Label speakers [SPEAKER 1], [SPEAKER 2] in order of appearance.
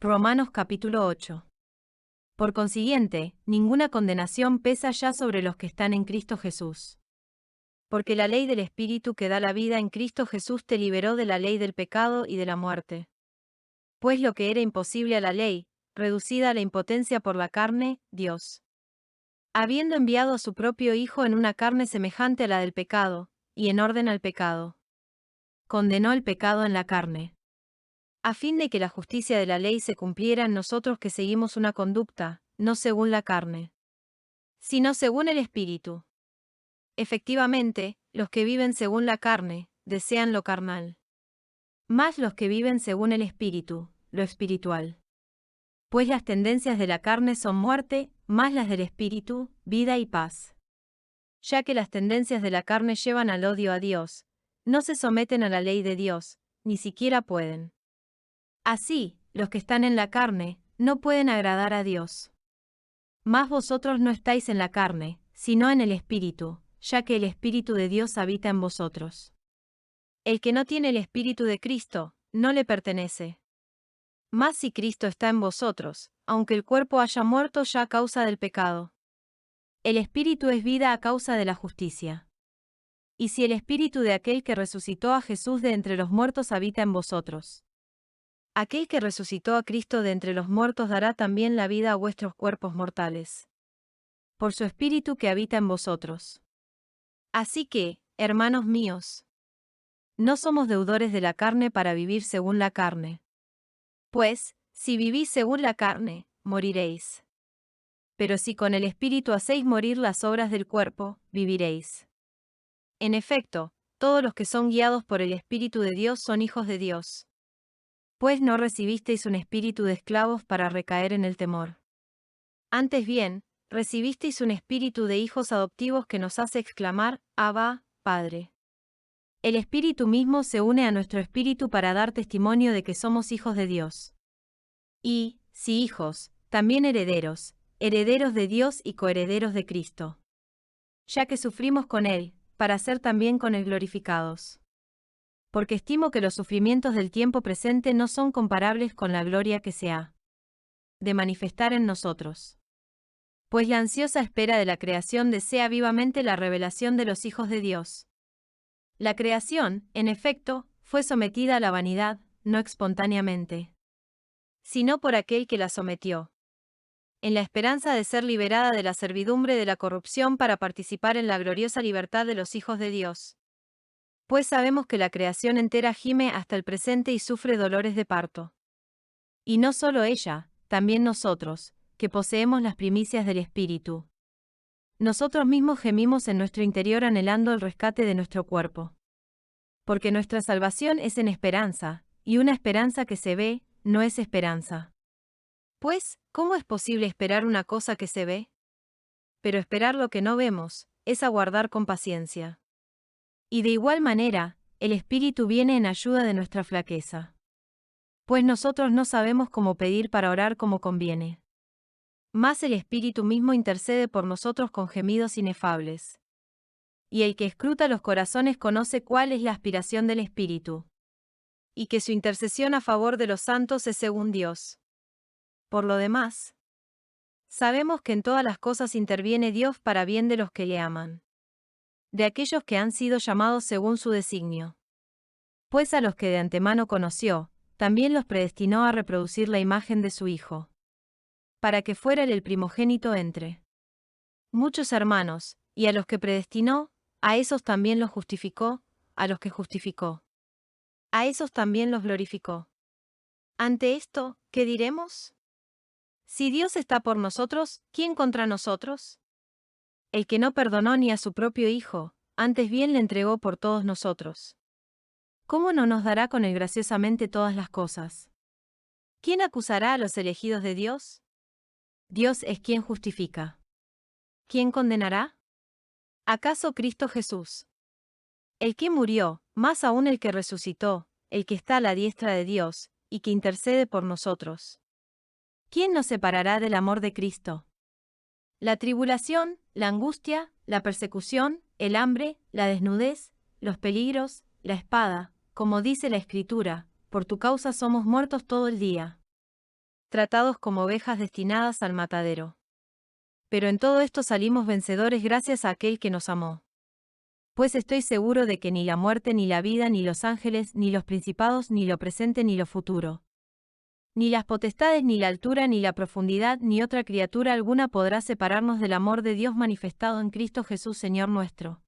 [SPEAKER 1] Romanos capítulo 8. Por consiguiente, ninguna condenación pesa ya sobre los que están en Cristo Jesús. Porque la ley del Espíritu que da la vida en Cristo Jesús te liberó de la ley del pecado y de la muerte. Pues lo que era imposible a la ley, reducida a la impotencia por la carne, Dios, habiendo enviado a su propio Hijo en una carne semejante a la del pecado, y en orden al pecado, condenó el pecado en la carne, a fin de que la justicia de la ley se cumpliera en nosotros que seguimos una conducta, no según la carne, sino según el Espíritu. Efectivamente, los que viven según la carne, desean lo carnal. Mas los que viven según el Espíritu, lo espiritual. Pues las tendencias de la carne son muerte, mas las del Espíritu, vida y paz. Ya que las tendencias de la carne llevan al odio a Dios, no se someten a la ley de Dios, ni siquiera pueden. Así, los que están en la carne, no pueden agradar a Dios. Mas vosotros no estáis en la carne, sino en el Espíritu, ya que el Espíritu de Dios habita en vosotros. El que no tiene el Espíritu de Cristo, no le pertenece. Mas si Cristo está en vosotros, aunque el cuerpo haya muerto ya a causa del pecado, el Espíritu es vida a causa de la justicia. Y si el Espíritu de aquel que resucitó a Jesús de entre los muertos habita en vosotros, aquel que resucitó a Cristo de entre los muertos dará también la vida a vuestros cuerpos mortales, por su Espíritu que habita en vosotros. Así que, hermanos míos, no somos deudores de la carne para vivir según la carne. Pues, si vivís según la carne, moriréis. Pero si con el Espíritu hacéis morir las obras del cuerpo, viviréis. En efecto, todos los que son guiados por el Espíritu de Dios son hijos de Dios. Pues no recibisteis un espíritu de esclavos para recaer en el temor. Antes bien, recibisteis un espíritu de hijos adoptivos que nos hace exclamar, Abba, Padre. El Espíritu mismo se une a nuestro espíritu para dar testimonio de que somos hijos de Dios. Y, si hijos, también herederos, herederos de Dios y coherederos de Cristo. Ya que sufrimos con Él, para ser también con Él glorificados. Porque estimo que los sufrimientos del tiempo presente no son comparables con la gloria que se ha de manifestar en nosotros. Pues la ansiosa espera de la creación desea vivamente la revelación de los hijos de Dios. La creación, en efecto, fue sometida a la vanidad, no espontáneamente, sino por aquel que la sometió, en la esperanza de ser liberada de la servidumbre de la corrupción para participar en la gloriosa libertad de los hijos de Dios. Pues sabemos que la creación entera gime hasta el presente y sufre dolores de parto. Y no solo ella, también nosotros, que poseemos las primicias del Espíritu. Nosotros mismos gemimos en nuestro interior anhelando el rescate de nuestro cuerpo. Porque nuestra salvación es en esperanza, y una esperanza que se ve, no es esperanza. Pues, ¿cómo es posible esperar una cosa que se ve? Pero esperar lo que no vemos, es aguardar con paciencia. Y de igual manera, el Espíritu viene en ayuda de nuestra flaqueza. Pues nosotros no sabemos cómo pedir para orar como conviene. Mas el Espíritu mismo intercede por nosotros con gemidos inefables. Y el que escruta los corazones conoce cuál es la aspiración del Espíritu. Y que su intercesión a favor de los santos es según Dios. Por lo demás, sabemos que en todas las cosas interviene Dios para bien de los que le aman, de aquellos que han sido llamados según su designio. Pues a los que de antemano conoció, también los predestinó a reproducir la imagen de su Hijo, para que fuera él el primogénito entre muchos hermanos, y a los que predestinó, a esos también los justificó, a los que justificó, a esos también los glorificó. Ante esto, ¿qué diremos? Si Dios está por nosotros, ¿quién contra nosotros? El que no perdonó ni a su propio Hijo, antes bien le entregó por todos nosotros. ¿Cómo no nos dará con él graciosamente todas las cosas? ¿Quién acusará a los elegidos de Dios? Dios es quien justifica. ¿Quién condenará? ¿Acaso Cristo Jesús? El que murió, más aún el que resucitó, el que está a la diestra de Dios, y que intercede por nosotros. ¿Quién nos separará del amor de Cristo? La tribulación, la angustia, la persecución, el hambre, la desnudez, los peligros, la espada, como dice la Escritura, por tu causa somos muertos todo el día. tratados como ovejas destinadas al matadero. Pero en todo esto salimos vencedores gracias a aquel que nos amó. Pues estoy seguro de que ni la muerte, ni la vida, ni los ángeles, ni los principados, ni lo presente, ni lo futuro, ni las potestades, ni la altura, ni la profundidad, ni otra criatura alguna podrá separarnos del amor de Dios manifestado en Cristo Jesús Señor nuestro.